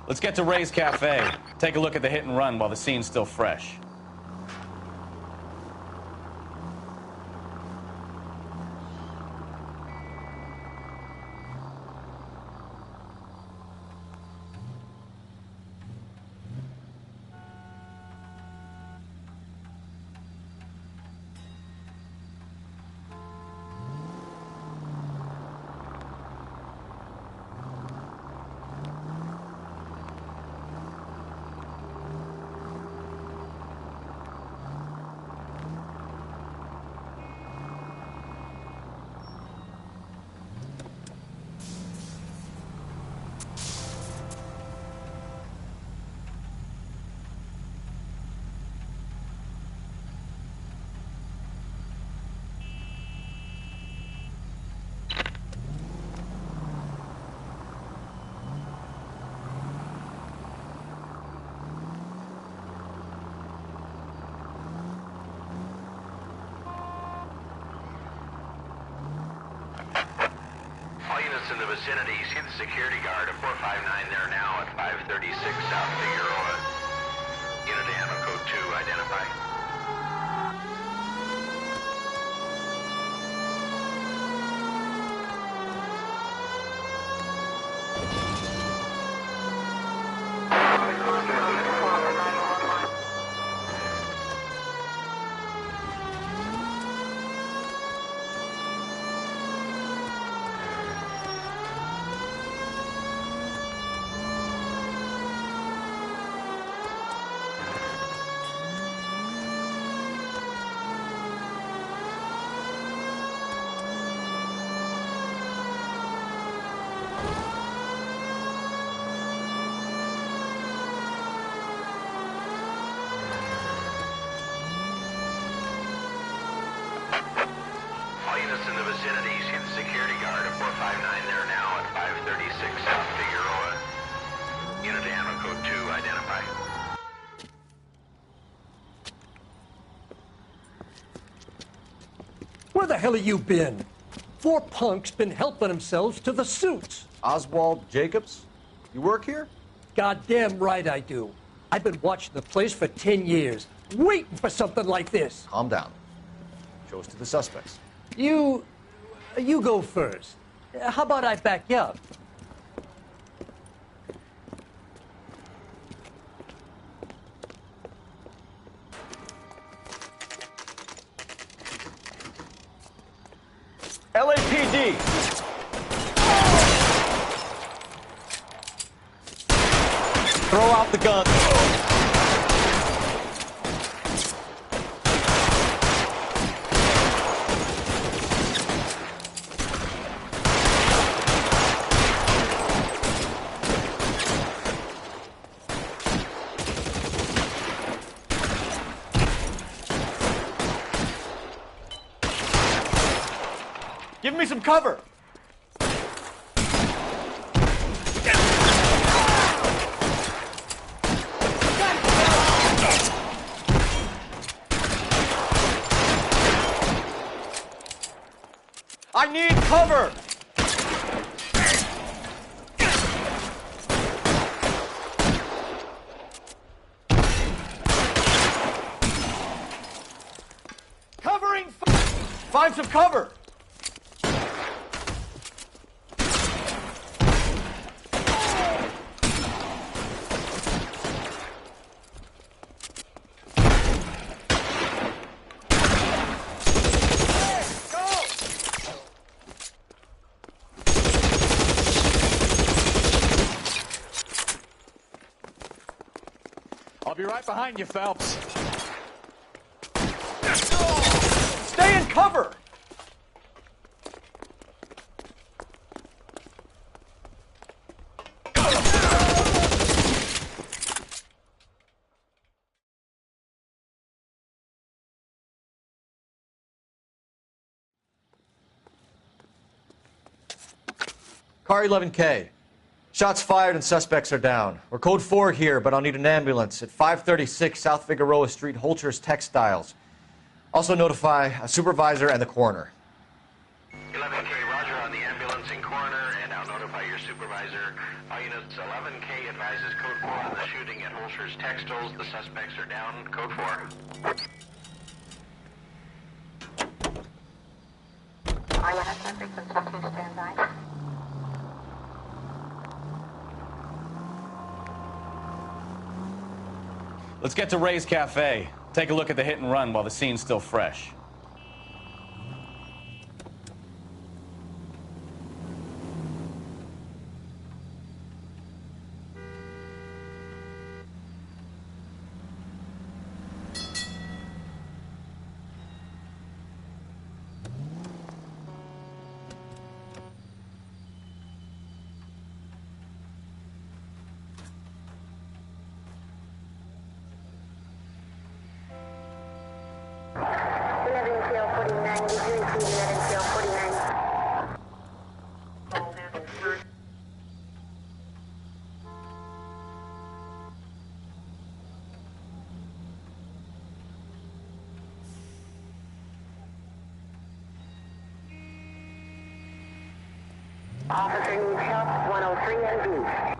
Let's get to Ray's Cafe. Take a look at the hit and run while the scene's still fresh. In the vicinity, see the security guard at 459 there now at 536 South Figueroa. Unit Animal Code 2, identify. In the vicinity, see the security guard at 459 there now at 536 South Figueroa. Unit Animal Code 2, identify. Where the hell have you been? 4 punks been helping themselves to the suits. Oswald Jacobs? You work here? Goddamn right I do. I've been watching the place for 10 years, waiting for something like this. Calm down. Show us to the suspects. You go first. How about I back you up? LAPD! Throw out the gun. Give me some cover. I need cover. Covering. Find some cover. I'll be right behind you, Phelps. Stay in cover! Car 11K. Shots fired and suspects are down. We're code 4 here, but I'll need an ambulance at 536 South Figueroa Street, Holcher's Textiles. Also notify a supervisor and the coroner. 11K, roger on the ambulance and coroner, and I'll notify your supervisor. All units, 11K advises code 4 on the shooting at Holscher's Textiles. The suspects are down. Code 4. All units, frequency 2, stand by. Let's get to Ray's Cafe. Take a look at the hit and run while the scene's still fresh. Officer needs help, 103 MD.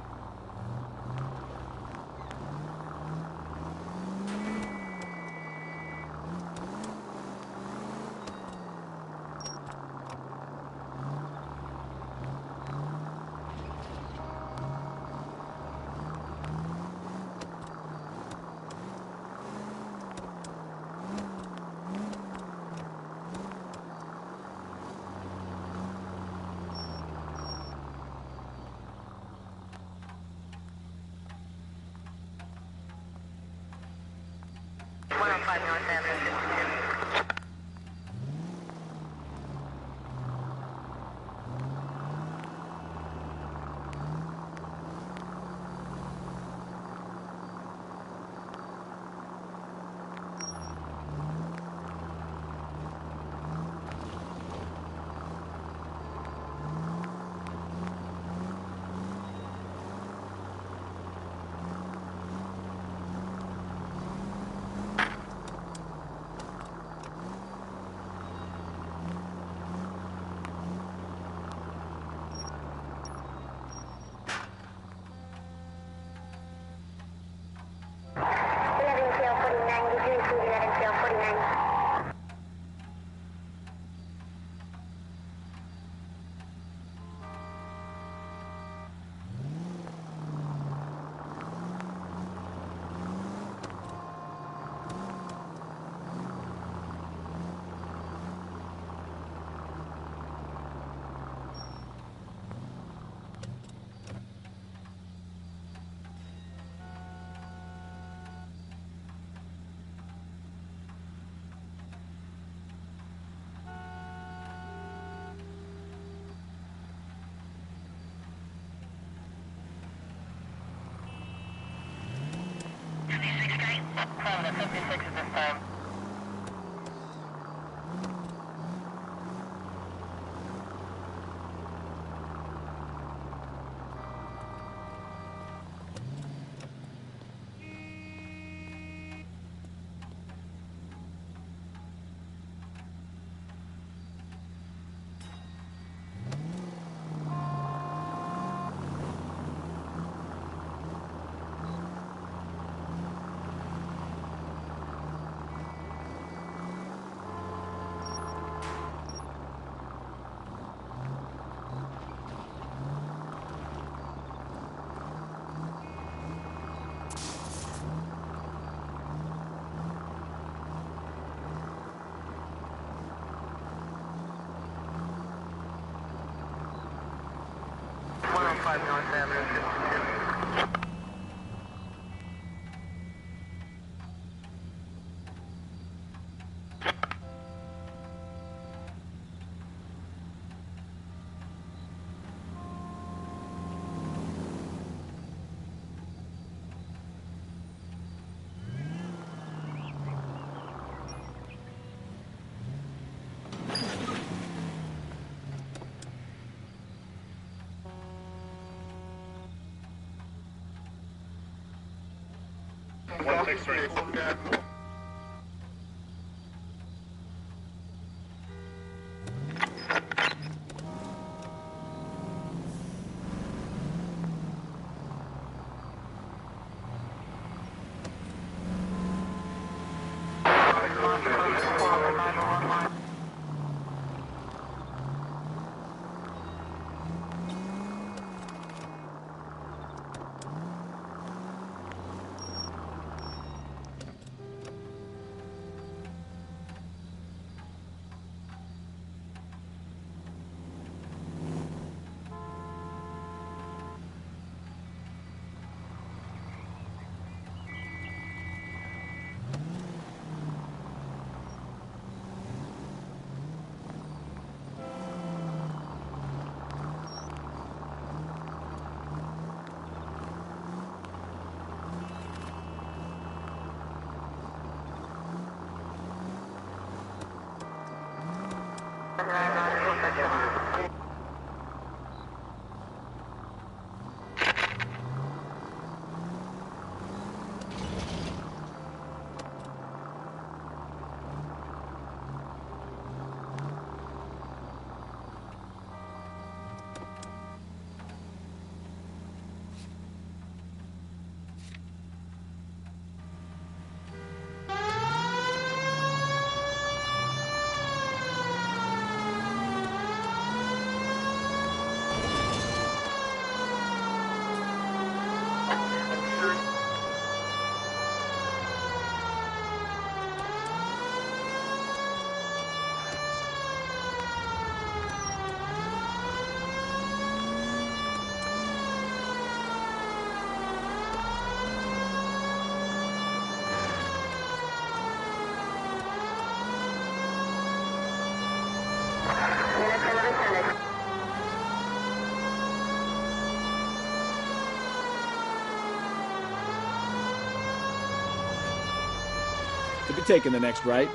To be taking the next right.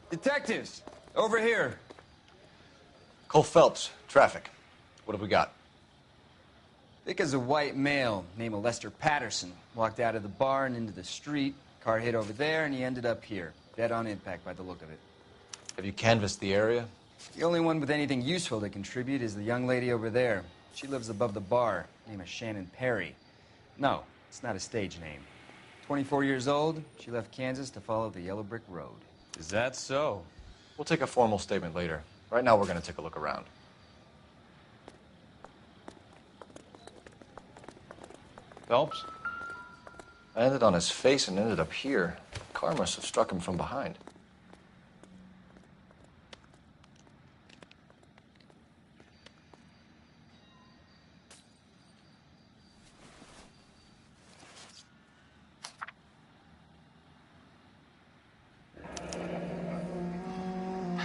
Detectives, over here. Cole Phelps, traffic. What have we got? Thick as a white male named Lester Patterson walked out of the bar and into the street. Car hit over there, and he ended up here. Dead on impact by the look of it. Have you canvassed the area? The only one with anything useful to contribute is the young lady over there. She lives above the bar. Name is Shannon Perry. No, it's not a stage name. 24 years old, she left Kansas to follow the yellow brick road. Is that so? We'll take a formal statement later. Right now, we're going to take a look around. Phelps? I landed on his face and ended up here. The car must have struck him from behind.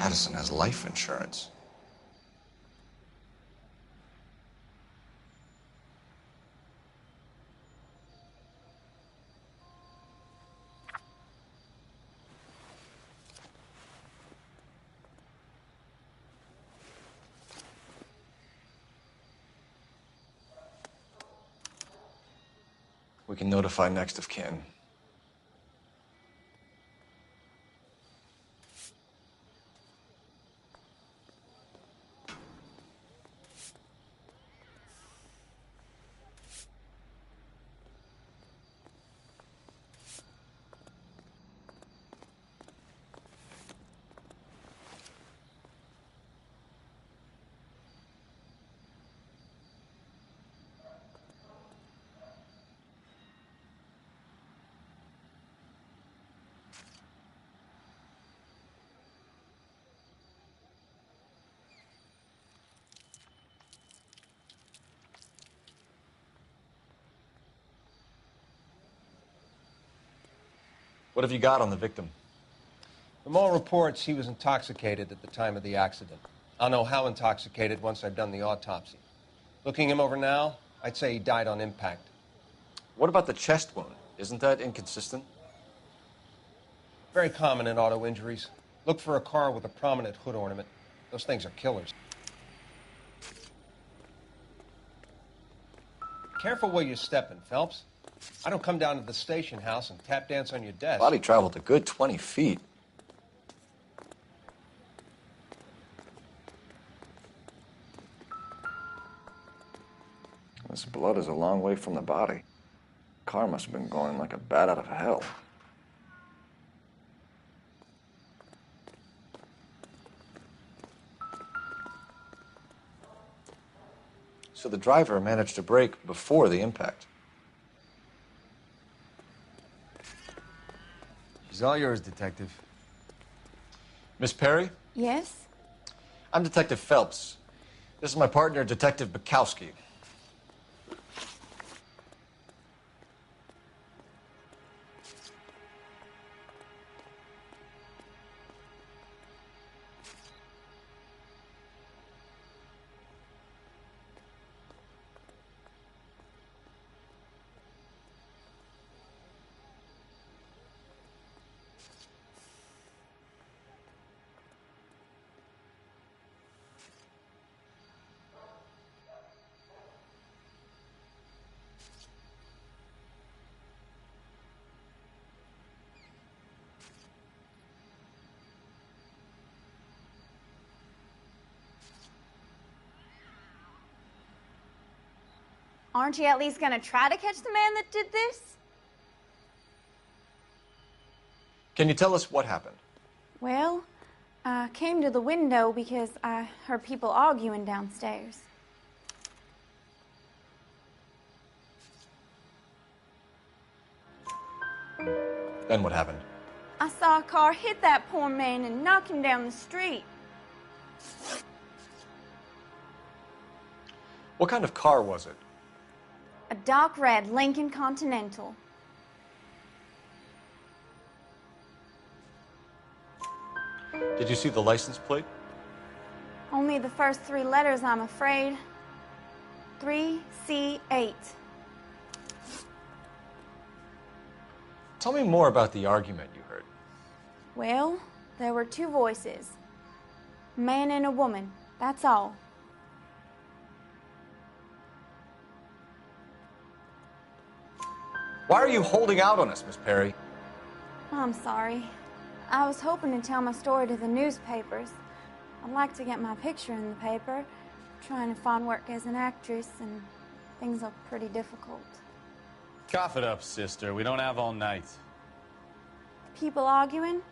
Patterson has life insurance. We can notify next of kin. What have you got on the victim? From all reports, he was intoxicated at the time of the accident. I'll know how intoxicated once I've done the autopsy. Looking him over now, I'd say he died on impact. What about the chest wound? Isn't that inconsistent? Very common in auto injuries. Look for a car with a prominent hood ornament. Those things are killers. Careful where you're stepping, Phelps. I don't come down to the station house and tap dance on your desk. Body traveled a good 20 feet. This blood is a long way from the body. Car must have been going like a bat out of hell. So the driver managed to brake before the impact. She's all yours, Detective. Miss Perry? Yes? I'm Detective Phelps. This is my partner, Detective Bukowski. Aren't you at least gonna try to catch the man that did this? Can you tell us what happened? Well, I came to the window because I heard people arguing downstairs. Then what happened? I saw a car hit that poor man and knock him down the street. What kind of car was it? A dark red Lincoln Continental. Did you see the license plate? Only the first three letters, I'm afraid. 3C8. Tell me more about the argument you heard. Well, there were two voices. A man and a woman, that's all. Why are you holding out on us, Miss Perry? I'm sorry. I was hoping to tell my story to the newspapers. I'd like to get my picture in the paper. Trying to find work as an actress, and things are pretty difficult. Cough it up, sister. We don't have all night. People arguing?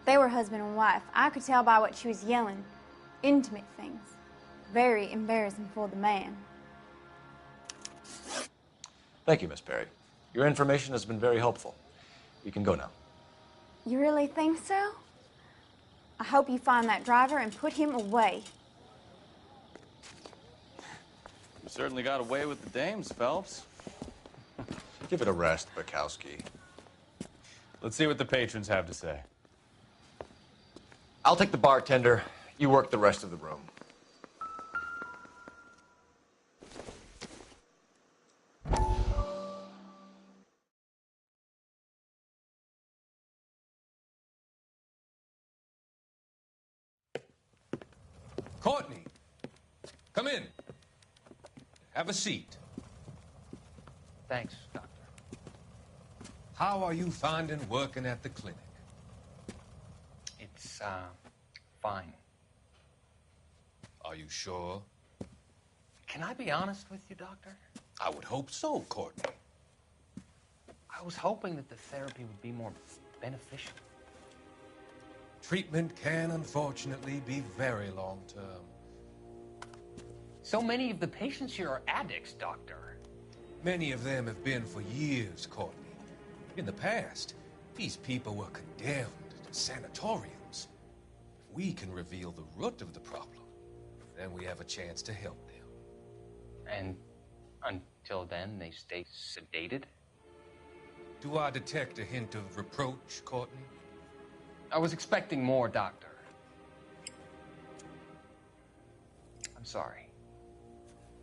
They were husband and wife. I could tell by what she was yelling. Intimate things. Very embarrassing for the man. Thank you, Miss Perry. Your information has been very helpful. You can go now. You really think so? I hope you find that driver and put him away. You certainly got away with the dames, Phelps. Give it a rest, Bukowski. Let's see what the patrons have to say. I'll take the bartender. You work the rest of the room. Courtney, come in. Have a seat. Thanks, Doctor. How are you finding working at the clinic? It's, fine. Are you sure? Can I be honest with you, Doctor? I would hope so, Courtney. I was hoping that the therapy would be more beneficial. Treatment can, unfortunately, be very long-term. So many of the patients here are addicts, Doctor. Many of them have been for years, Courtney. In the past, these people were condemned to sanatoriums. If we can reveal the root of the problem, then we have a chance to help them. And until then, they stay sedated? Do I detect a hint of reproach, Courtney? I was expecting more, Doctor. I'm sorry.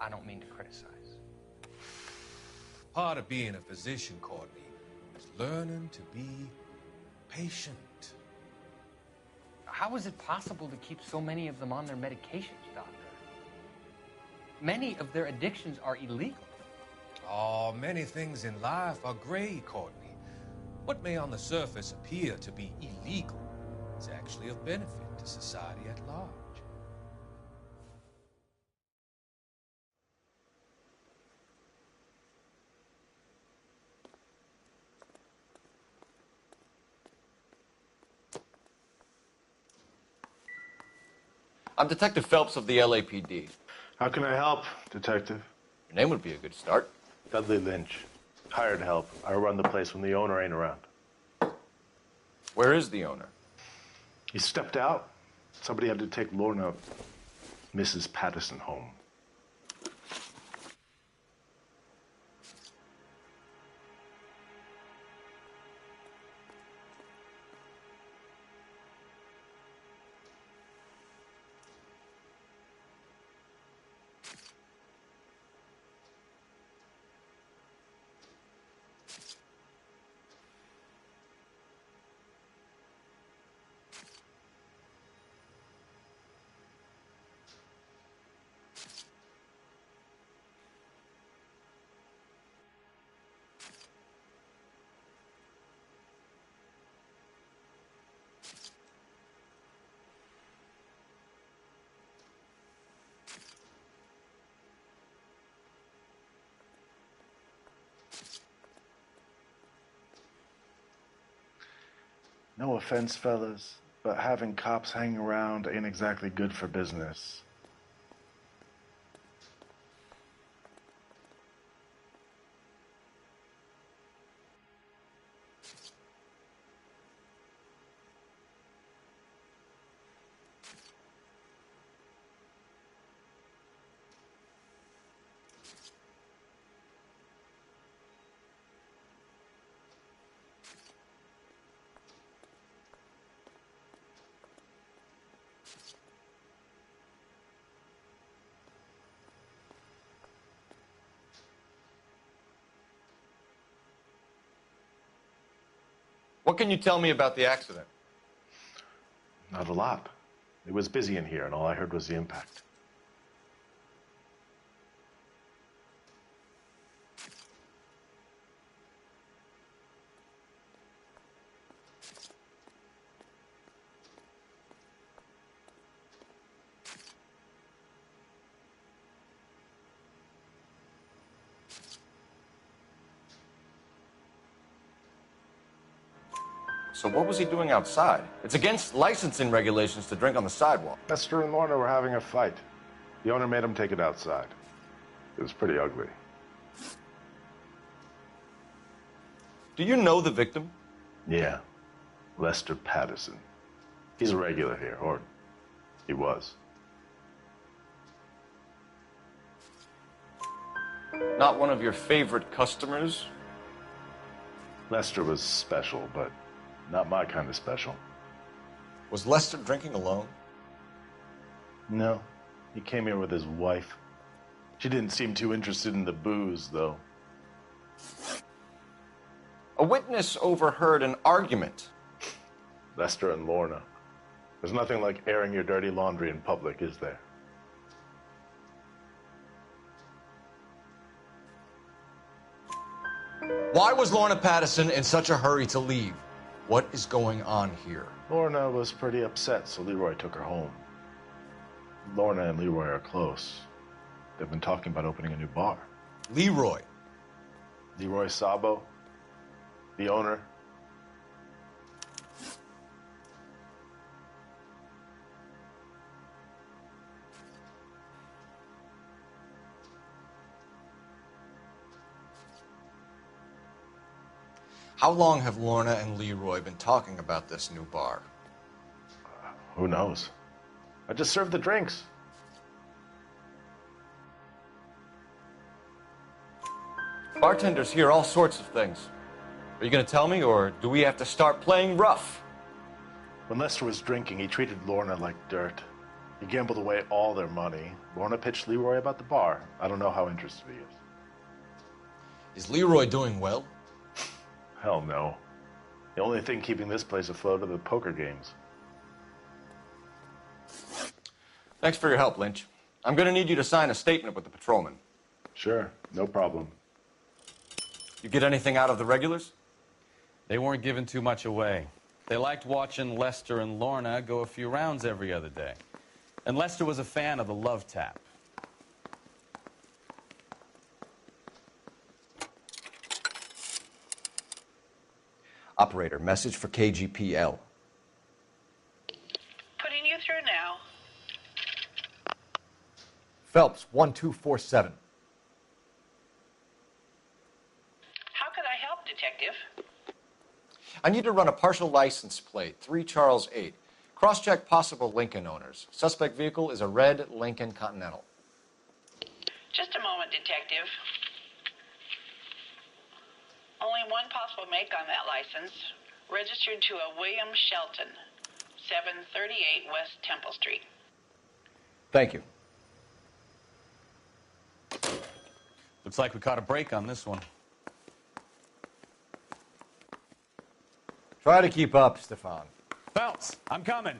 I don't mean to criticize. Part of being a physician, Courtney, is learning to be patient. How is it possible to keep so many of them on their medications, Doctor? Many of their addictions are illegal. Oh, many things in life are gray, Courtney. What may on the surface appear to be illegal is actually of benefit to society at large. I'm Detective Phelps of the LAPD. How can I help, Detective? Your name would be a good start. Dudley Lynch. Hired help. I run the place when the owner ain't around. Where is the owner? He stepped out. Somebody had to take Lorna, Mrs. Patterson, home. No offense, fellas, but having cops hanging around ain't exactly good for business. What can you tell me about the accident? Not a lot. It was busy in here, and all I heard was the impact. So what was he doing outside? It's against licensing regulations to drink on the sidewalk. Lester and Lorna were having a fight. The owner made him take it outside. It was pretty ugly. Do you know the victim? Yeah. Lester Patterson. He's a regular here, or he was. Not one of your favorite customers? Lester was special, but not my kind of special. Was Lester drinking alone? No. He came here with his wife. She didn't seem too interested in the booze, though. A witness overheard an argument. Lester and Lorna. There's nothing like airing your dirty laundry in public, is there? Why was Lorna Patterson in such a hurry to leave? What is going on here? Lorna was pretty upset, so Leroy took her home. Lorna and Leroy are close. They've been talking about opening a new bar. Leroy? Leroy Sabo, the owner. How long have Lorna and Leroy been talking about this new bar? Who knows? I just served the drinks. Bartenders hear all sorts of things. Are you going to tell me, or do we have to start playing rough? When Lester was drinking, he treated Lorna like dirt. He gambled away all their money. Lorna pitched Leroy about the bar. I don't know how interested he is. Is Leroy doing well? Hell no. The only thing keeping this place afloat are the poker games. Thanks for your help, Lynch. I'm going to need you to sign a statement with the patrolman. Sure, no problem. You get anything out of the regulars? They weren't giving too much away. They liked watching Lester and Lorna go a few rounds every other day. And Lester was a fan of the love tap. Operator, message for KGPL. Putting you through now. Phelps, 1247. How could I help, Detective? I need to run a partial license plate, 3 Charles 8. Cross-check possible Lincoln owners. Suspect vehicle is a red Lincoln Continental. Just a moment, Detective. Only one possible make on that license. Registered to a William Shelton, 738 West Temple Street. Thank you. Looks like we caught a break on this one. Try to keep up, Stefan. Phelps, I'm coming.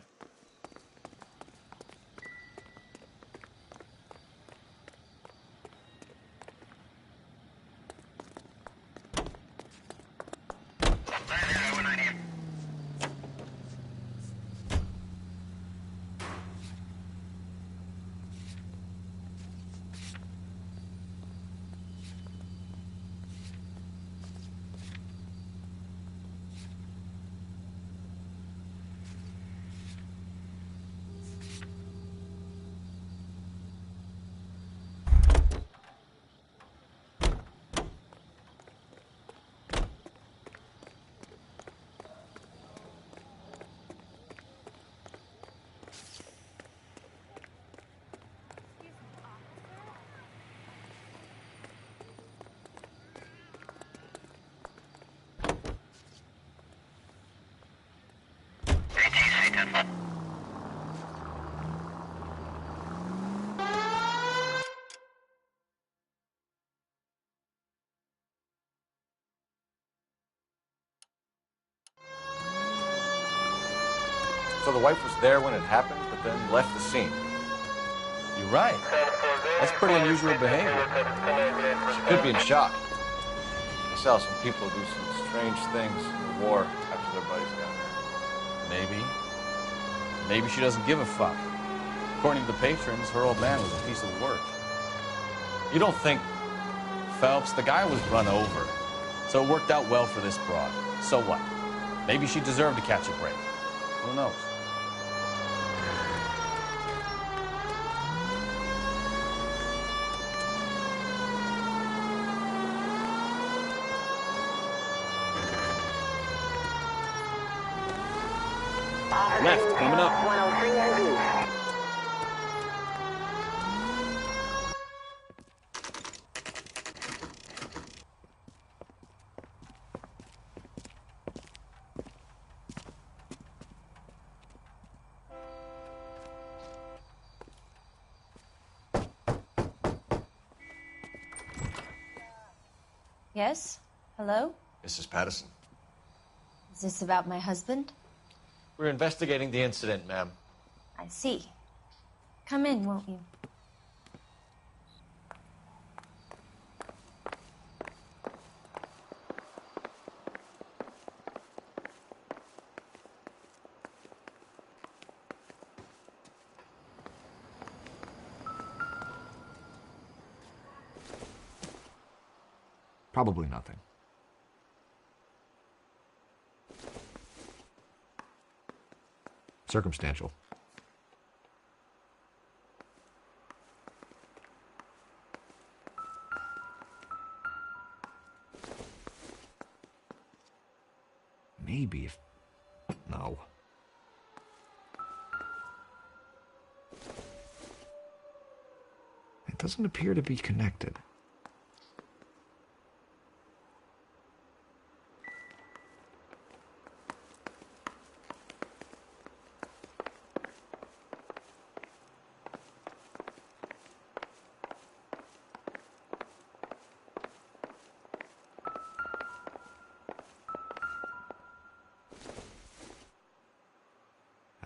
So the wife was there when it happened, but then left the scene. You're right. That's pretty unusual behavior. She could be in shock. I saw some people do some strange things in the war after their buddies got there. Maybe. Maybe she doesn't give a fuck. According to the patrons, her old man was a piece of work. You don't think... Phelps, the guy was run over. So it worked out well for this broad. So what? Maybe she deserved to catch a break. Who knows? Left, coming up. 103 NB. Yes? Hello? Mrs. Patterson. Is this about my husband? We're investigating the incident, ma'am. I see. Come in, won't you? Probably nothing. Circumstantial. Maybe if... No. It doesn't appear to be connected.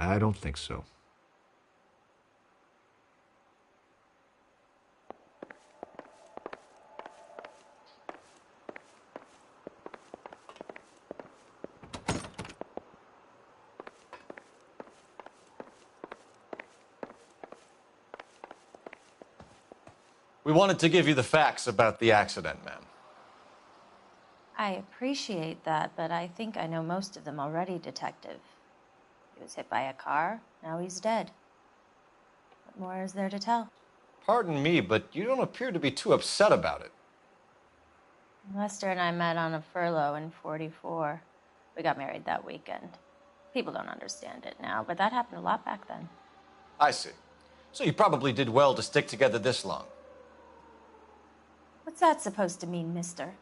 I don't think so. We wanted to give you the facts about the accident, ma'am. I appreciate that, but I think I know most of them already, Detective. He was hit by a car, now he's dead. What more is there to tell? Pardon me, but you don't appear to be too upset about it. Lester and I met on a furlough in '44. We got married that weekend. People don't understand it now, but that happened a lot back then. I see. So you probably did well to stick together this long. What's that supposed to mean, mister?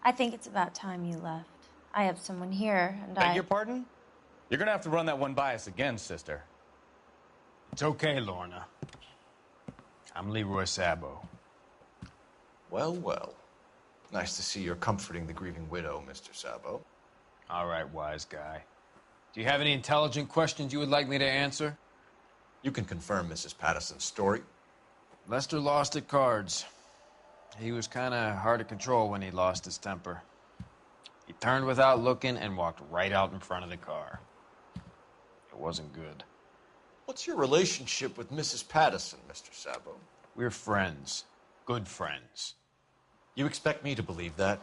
I think it's about time you left. I have someone here, and Beg your pardon? You're gonna have to run that one by us again, sister. It's okay, Lorna. I'm Leroy Sabo. Well, well. Nice to see you're comforting the grieving widow, Mr. Sabo. All right, wise guy. Do you have any intelligent questions you would like me to answer? You can confirm Mrs. Patterson's story. Lester lost at cards. He was kind of hard to control when he lost his temper. He turned without looking and walked right out in front of the car. It wasn't good. What's your relationship with Mrs. Patterson, Mr. Sabo? We're friends. Good friends. You expect me to believe that?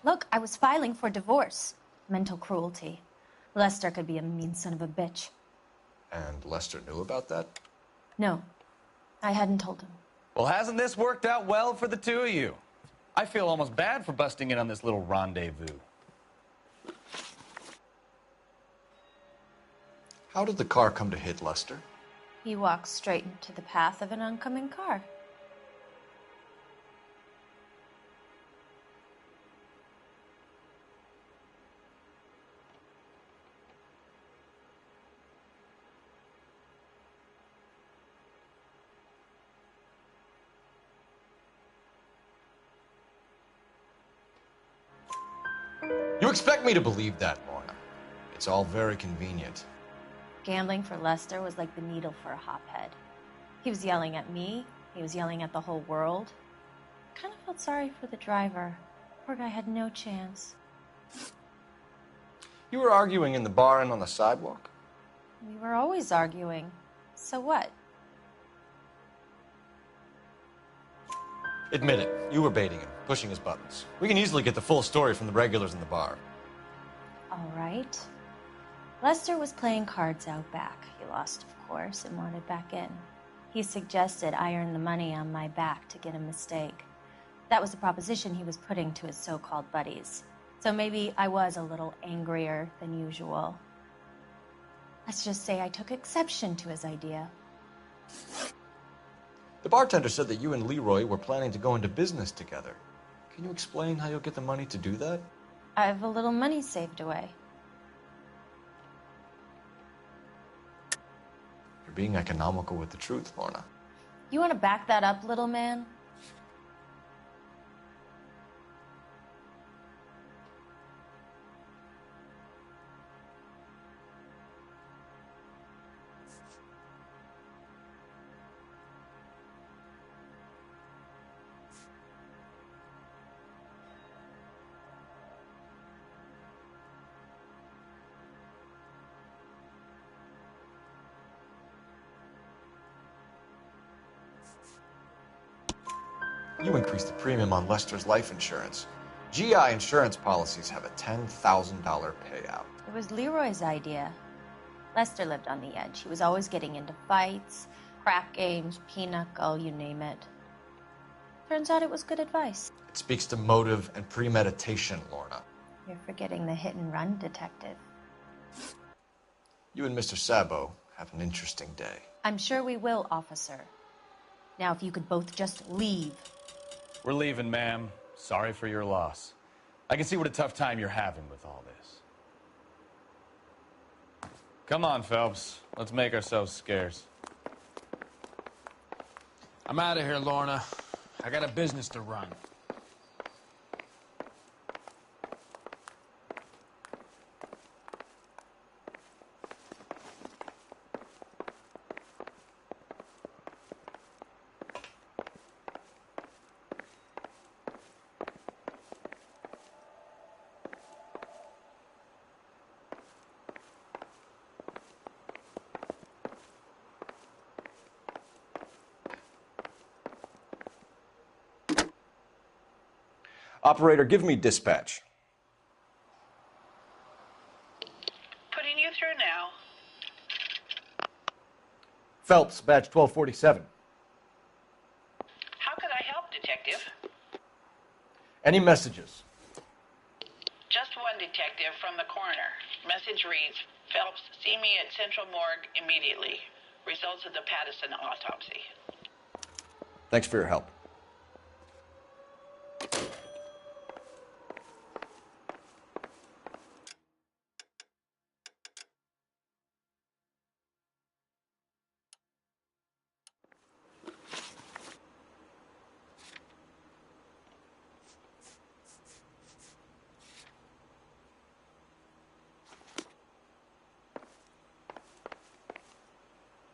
Look, I was filing for divorce. Mental cruelty. Lester could be a mean son of a bitch. And Lester knew about that? No, I hadn't told him. Well, hasn't this worked out well for the two of you? I feel almost bad for busting in on this little rendezvous. How did the car come to hit Lester? He walked straight into the path of an oncoming car. You expect me to believe that, Lorna? It's all very convenient. Gambling for Lester was like the needle for a hophead. He was yelling at me. He was yelling at the whole world. I kind of felt sorry for the driver. Poor guy had no chance. You were arguing in the bar and on the sidewalk? We were always arguing. So what? Admit it. You were baiting him, pushing his buttons. We can easily get the full story from the regulars in the bar. All right. Lester was playing cards out back. He lost, of course, and wanted back in. He suggested I earn the money on my back to get a mistake. That was the proposition he was putting to his so-called buddies. So maybe I was a little angrier than usual. Let's just say I took exception to his idea. The bartender said that you and Leroy were planning to go into business together. Can you explain how you'll get the money to do that? I have a little money saved away. You're being economical with the truth, Lorna. You want to back that up, little man? You increased the premium on Lester's life insurance. GI insurance policies have a $10,000 payout. It was Leroy's idea. Lester lived on the edge. He was always getting into fights, crack games, pinochle, you name it. Turns out it was good advice. It speaks to motive and premeditation, Lorna. You're forgetting the hit and run, detective. You and Mr. Sabo have an interesting day. I'm sure we will, officer. Now, if you could both just leave. We're leaving, ma'am. Sorry for your loss. I can see what a tough time you're having with all this. Come on, Phelps. Let's make ourselves scarce. I'm out of here, Lorna. I got a business to run. Operator, give me dispatch. Putting you through now. Phelps, badge 1247. How could I help, Detective? Any messages? Just one detective from the coroner. Message reads, Phelps, see me at Central Morgue immediately. Results of the Pattison autopsy. Thanks for your help.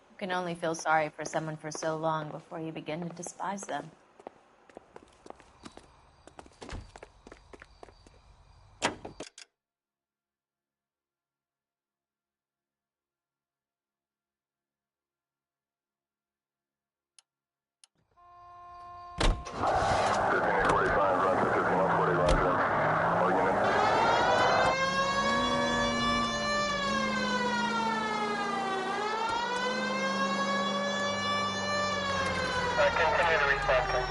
You can only feel sorry for someone for so long before you begin to despise them. Continue to respond, sir.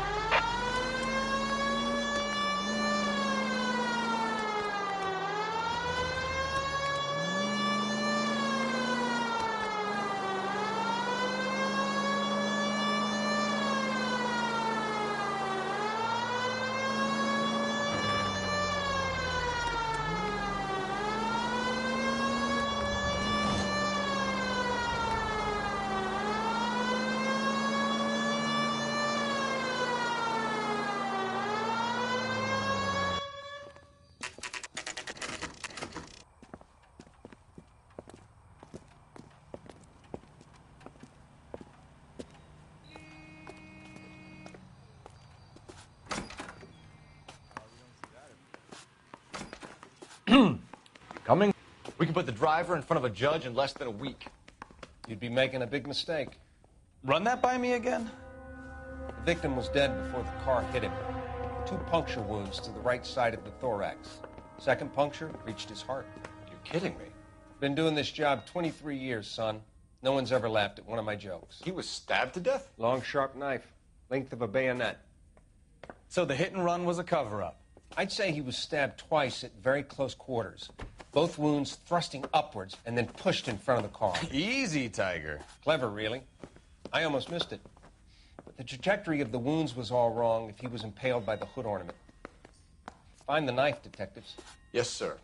Coming? We can put the driver in front of a judge in less than a week. You'd be making a big mistake. Run that by me again? The victim was dead before the car hit him. 2 puncture wounds to the right side of the thorax. Second puncture reached his heart. You're kidding me. Been doing this job 23 years, son. No one's ever laughed at one of my jokes. He was stabbed to death? Long, sharp knife. Length of a bayonet. So the hit and run was a cover-up? I'd say he was stabbed twice at very close quarters. Both wounds thrusting upwards and then pushed in front of the car. Easy, Tiger. Clever, really. I almost missed it. But the trajectory of the wounds was all wrong if he was impaled by the hood ornament. Find the knife, detectives. Yes, sir.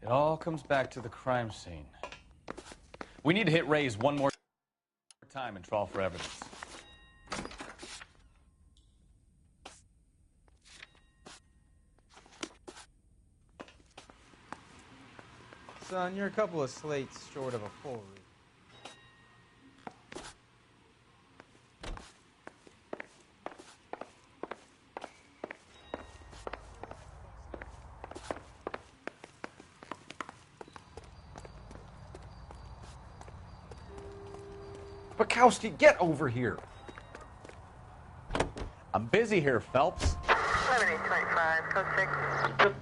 It all comes back to the crime scene. We need to hit Ray's one more time and trawl for evidence. Son, you're a couple of slates short of a full read. Bukowski, get over here. I'm busy here, Phelps. 7825, code 6.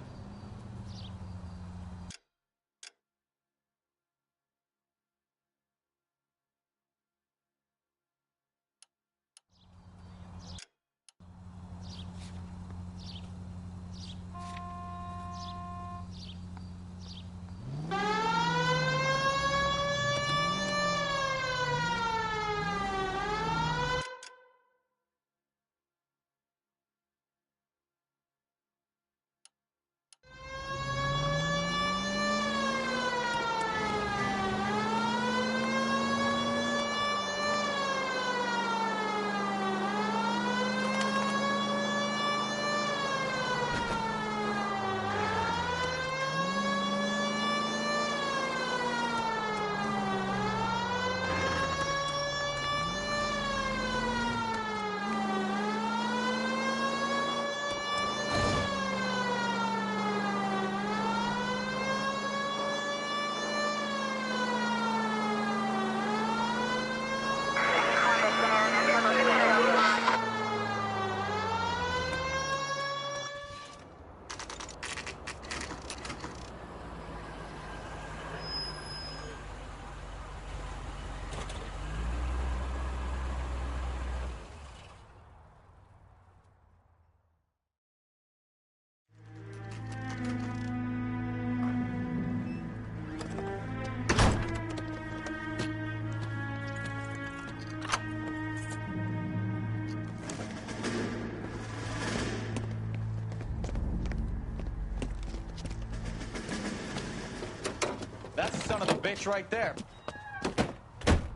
That's the son of the bitch right there.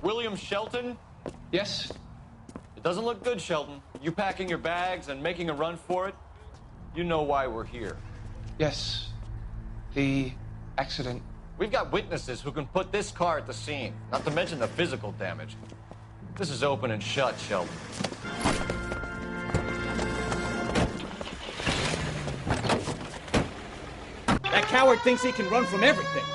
William Shelton? Yes? It doesn't look good, Shelton. You packing your bags and making a run for it? You know why we're here. Yes. The accident. We've got witnesses who can put this car at the scene, not to mention the physical damage. This is open and shut, Shelton. That coward thinks he can run from everything.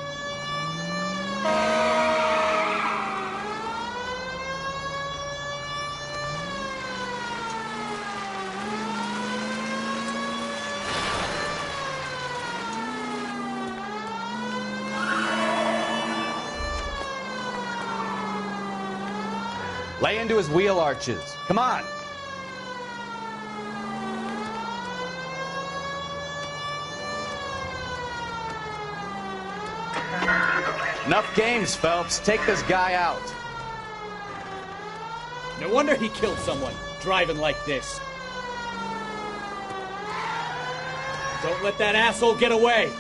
Lay into his wheel arches. Come on. Enough games, Phelps. Take this guy out. No wonder he killed someone, driving like this. Don't let that asshole get away.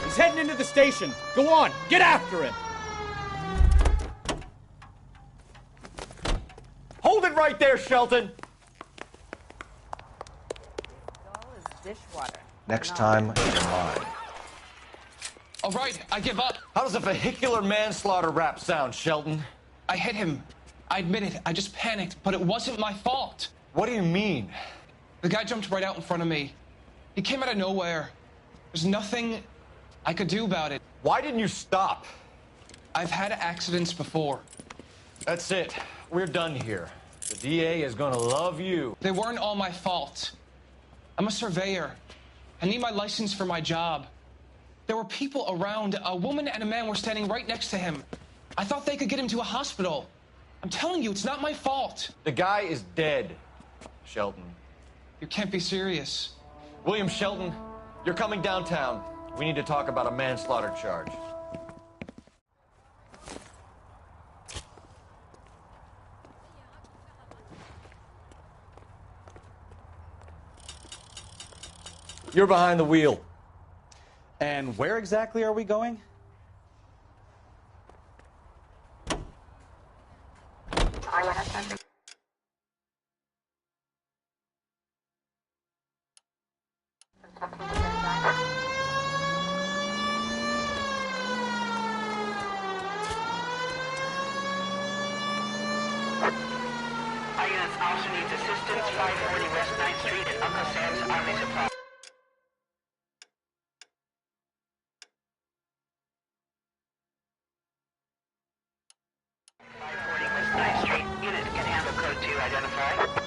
He's heading into the station. Go on, get after him. Hold it right there, Shelton. Dishwater. Next time, you're mine. All right, I give up. How does a vehicular manslaughter rap sound, Shelton? I hit him. I admit it. I just panicked, but it wasn't my fault. What do you mean? The guy jumped right out in front of me. He came out of nowhere. There's nothing I could do about it. Why didn't you stop? I've had accidents before. That's it. We're done here. The DA is gonna love you. They weren't all my fault. I'm a surveyor. I need my license for my job. There were people around. A woman and a man were standing right next to him. I thought they could get him to a hospital. I'm telling you, it's not my fault. The guy is dead, Shelton. You can't be serious. William Shelton, you're coming downtown. We need to talk about a manslaughter charge. You're behind the wheel. And where exactly are we going? Our units also needs assistance 540 West 9th Street at Uncle Sam's Army Supply. West 9th Street. Unit can handle code 2. Identify.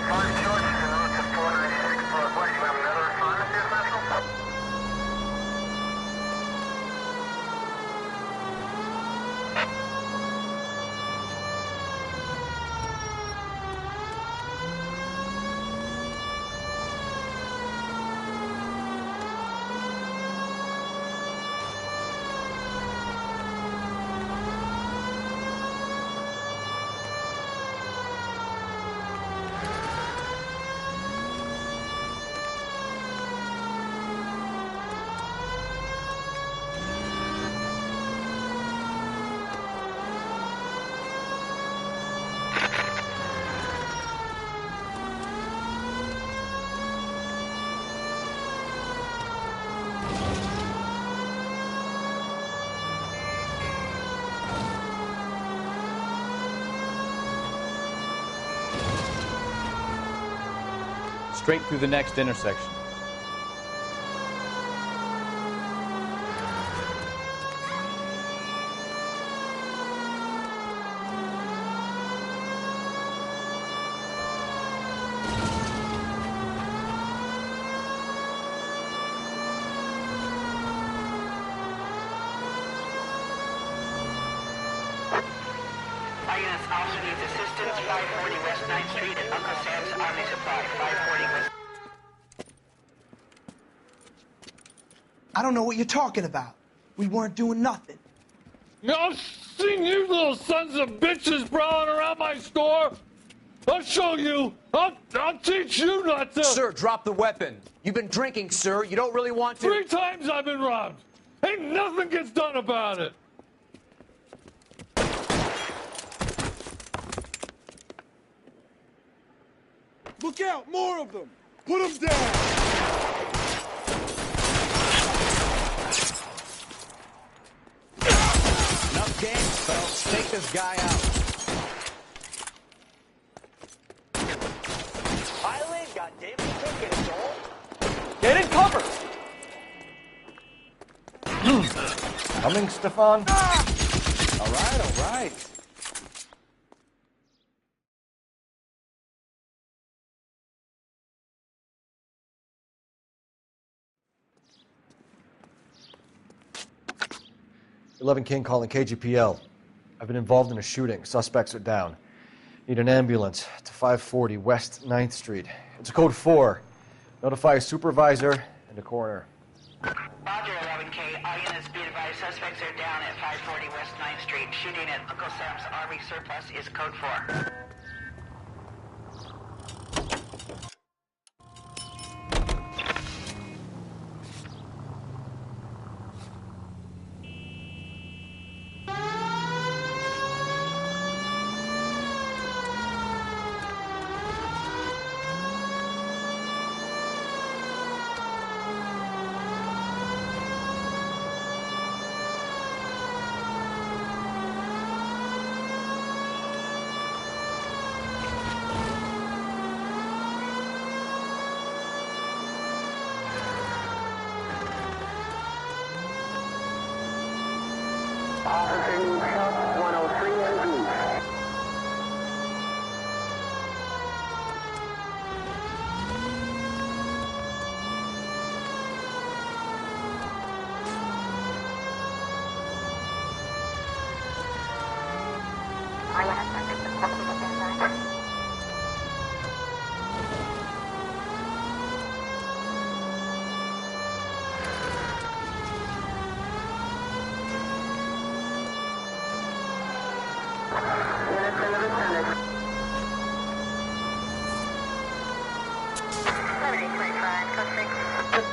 George, en route to 496 Broadway. Do you have another Straight through the next intersection. Units also needs assistance, 540 West 9th Street at Uncle Sam's Army Supply, 540 West. I don't know what you're talking about. We weren't doing nothing. I've seen you little sons of bitches prowling around my store. I'll show you. I'll teach you not to. Sir, drop the weapon. You've been drinking, sir. You don't really want to. 3 times I've been robbed. Ain't nothing gets done about it. Look out! More of them! Put them down! Enough games, folks. Take this guy out. Island got David Cook and Joel. Get in cover! Coming, Stefan? All right, all right. "11 King calling KGPL. I've been involved in a shooting. Suspects are down. Need an ambulance to 540 West 9th Street. It's a code 4. Notify a supervisor and a coroner." Roger, 11K. All units be advised, suspects are down at 540 West 9th Street. Shooting at Uncle Sam's Army Surplus is code 4. Officer needs help, 103 and east. Units in the vicinity. 7825, code 6.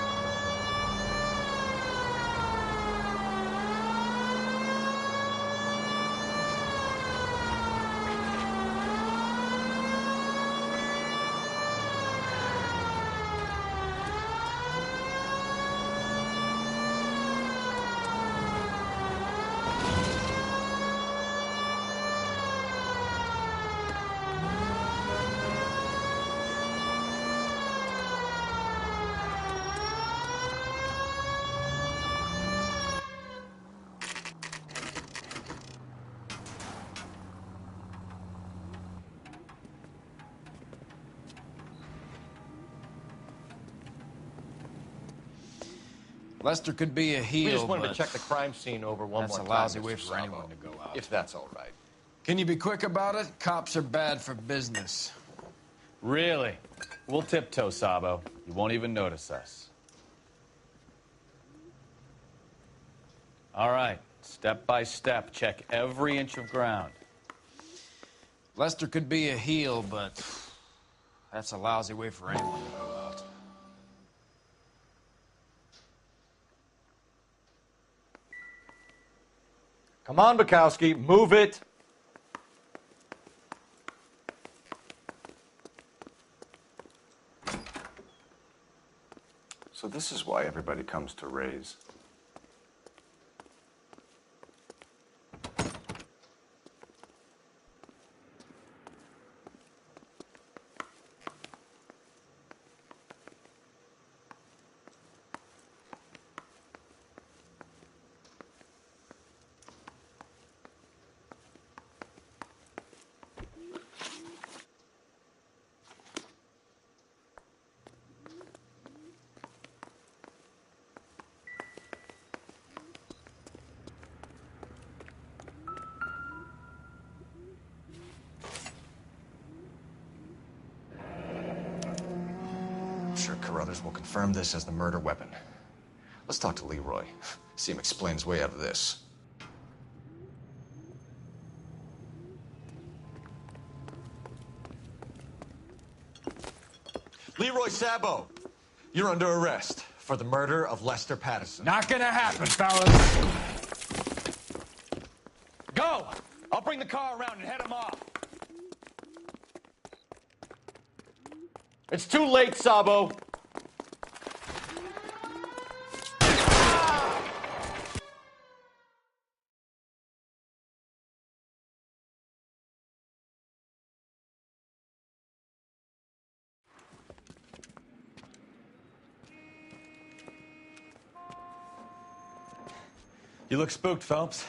Lester could be a heel, We just wanted but to check the crime scene over one that's more a time. lousy way Mr. for Sabo. anyone to go out. If that's all right. Can you be quick about it? Cops are bad for business. Really? We'll tiptoe, Sabo. You won't even notice us. All right. Step by step, check every inch of ground. Lester could be a heel, but that's a lousy way for anyone to go out. Come on, Bukowski, move it. So this is why everybody comes to Ray's. brothers will confirm this as the murder weapon. Let's talk to Leroy. See him explain his way out of this. Leroy Sabo, you're under arrest for the murder of Lester Patterson. Not gonna happen, fellas. Go! I'll bring the car around and head him off. It's too late, Sabo. You look spooked, Phelps.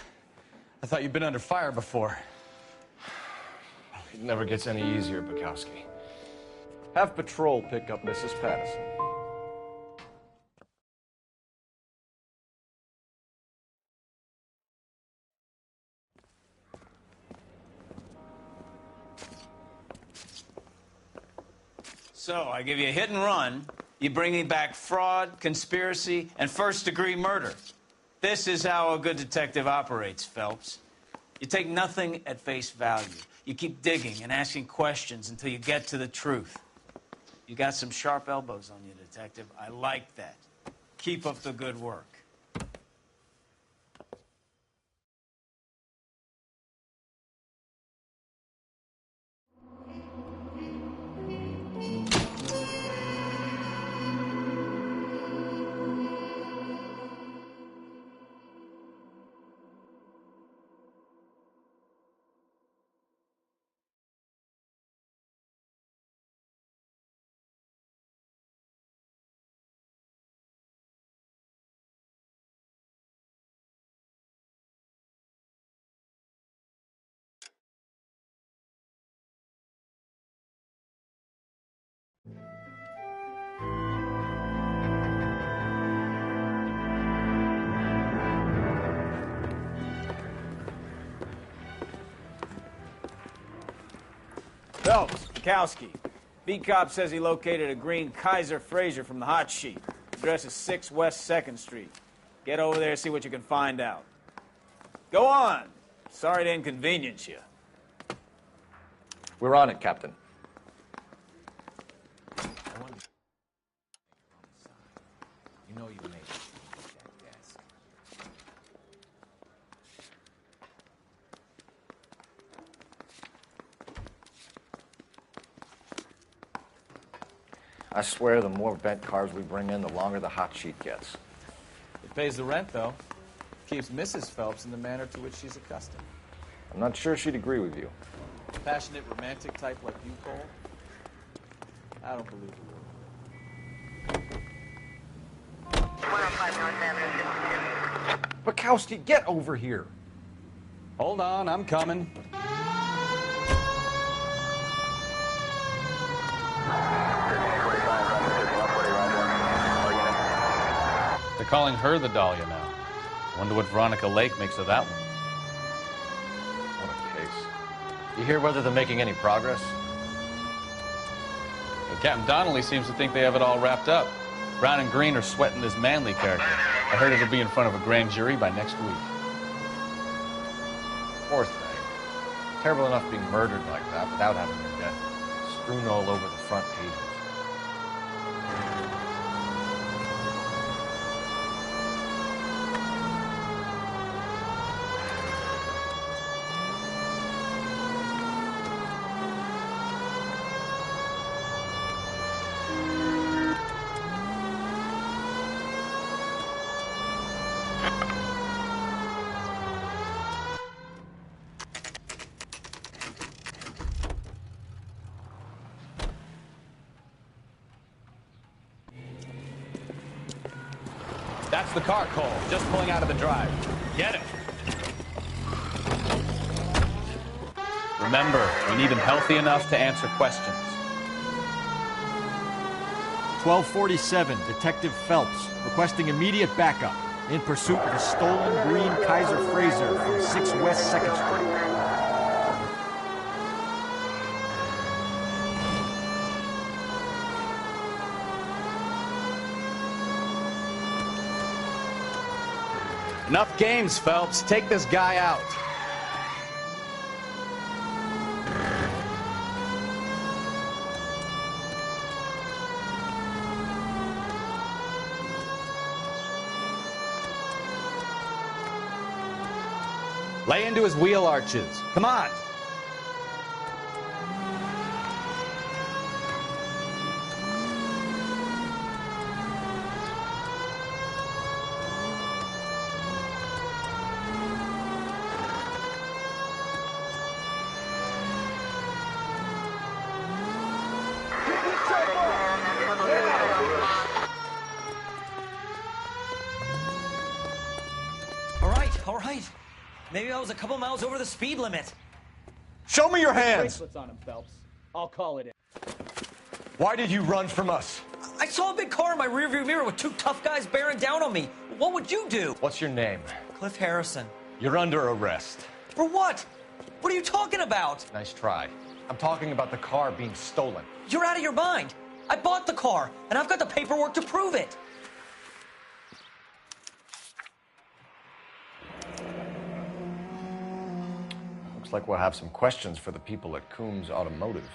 I thought you'd been under fire before. It never gets any easier, Bukowski. Have patrol pick up Mrs. Patterson. So, I give you a hit and run. You bring me back fraud, conspiracy, and first-degree murder. This is how a good detective operates, Phelps. You take nothing at face value. You keep digging and asking questions until you get to the truth. You got some sharp elbows on you, detective. I like that. Keep up the good work. Phelps, Bukowski. Beat cop says he located a green Kaiser Fraser from the hot sheet. Address is 6 West 2nd Street. Get over there, see what you can find out. Go on. Sorry to inconvenience you. We're on it, Captain. You know you made it. That desk. I swear the more bent cars we bring in, the longer the hot sheet gets. It pays the rent, though. Keeps Mrs. Phelps in the manner to which she's accustomed. I'm not sure she'd agree with you. Passionate, romantic type like you, Cole? I don't believe you. 105 North Avenue, 52. Bukowski, get over here. Hold on, I'm coming. They're calling her the Dahlia now. Wonder what Veronica Lake makes of that one. What a case. You hear whether they're making any progress? Well, Captain Donnelly seems to think they have it all wrapped up. Brown and Green are sweating this Manley character. I heard it'll be in front of a grand jury by next week. Poor thing. Terrible enough being murdered like that without having her death strewn all over the front pages. That's the car, Cole. Just pulling out of the drive. Get it. Remember, we need him healthy enough to answer questions. 1247, Detective Phelps, requesting immediate backup in pursuit of a stolen green Kaiser Fraser from 6 West 2nd Street. Enough games, Phelps. Take this guy out. Lay into his wheel arches. Come on. All right. Maybe I was a couple miles over the speed limit. Show me your hands. Bracelets on him, Phelps. I'll call it in. Why did you run from us? I saw a big car in my rearview mirror with two tough guys bearing down on me. What would you do? What's your name? Cliff Harrison. You're under arrest. For what? What are you talking about? Nice try. I'm talking about the car being stolen. You're out of your mind. I bought the car, and I've got the paperwork to prove it. Looks like we'll have some questions for the people at Coombs Automotive.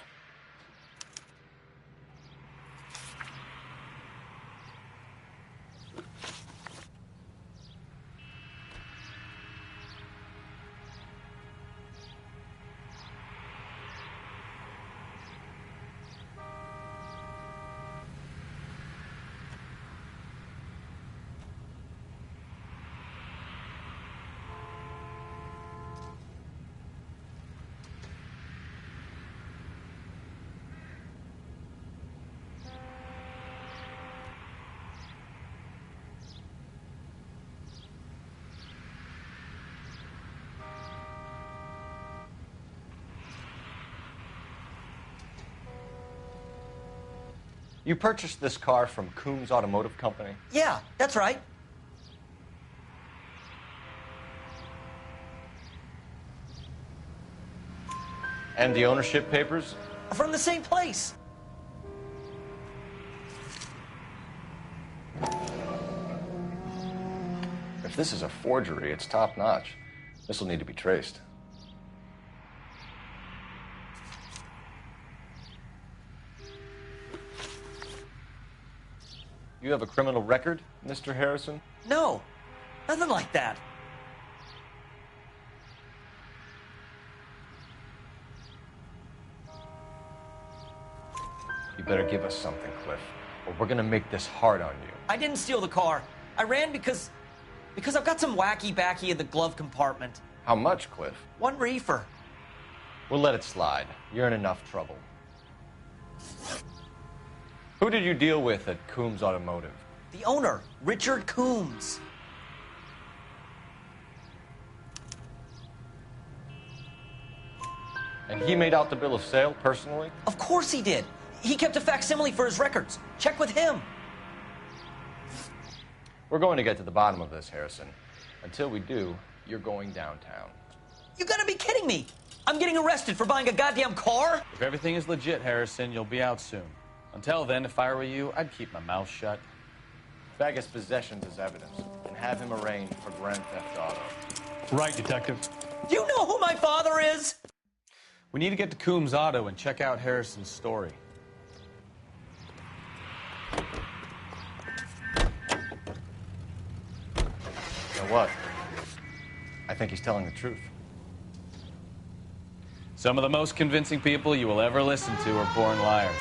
You purchased this car from Coombs Automotive Company? Yeah, that's right. And the ownership papers? From the same place. If this is a forgery, it's top-notch. This will need to be traced. You have a criminal record, Mr. Harrison? No, nothing like that. You better give us something, Cliff, or we're gonna make this hard on you. I didn't steal the car. I ran because I've got some wacky-backy in the glove compartment. How much, Cliff? 1 reefer. We'll let it slide. You're in enough trouble. Who did you deal with at Coombs Automotive? The owner, Richard Coombs. And he made out the bill of sale personally? Of course he did. He kept a facsimile for his records. Check with him. We're going to get to the bottom of this, Harrison. Until we do, you're going downtown. You gotta be kidding me. I'm getting arrested for buying a goddamn car? If everything is legit, Harrison, you'll be out soon. Until then, if I were you, I'd keep my mouth shut. Bag his possessions as evidence and have him arraigned for grand theft auto. Right, Detective. Do you know who my father is? We need to get to Coombs Auto and check out Harrison's story. You know what? I think he's telling the truth. Some of the most convincing people you will ever listen to are born liars.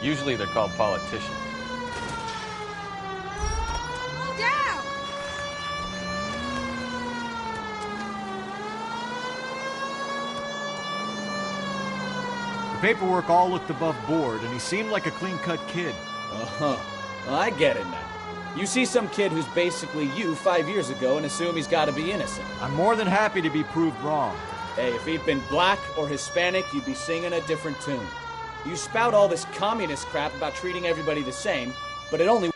Usually they're called politicians. Slow down! The paperwork all looked above board, and he seemed like a clean-cut kid. Uh-huh. Well, I get it now. You see some kid who's basically you 5 years ago and assume he's got to be innocent. I'm more than happy to be proved wrong. Hey, if he'd been black or Hispanic, you'd be singing a different tune. You spout all this communist crap about treating everybody the same, but it only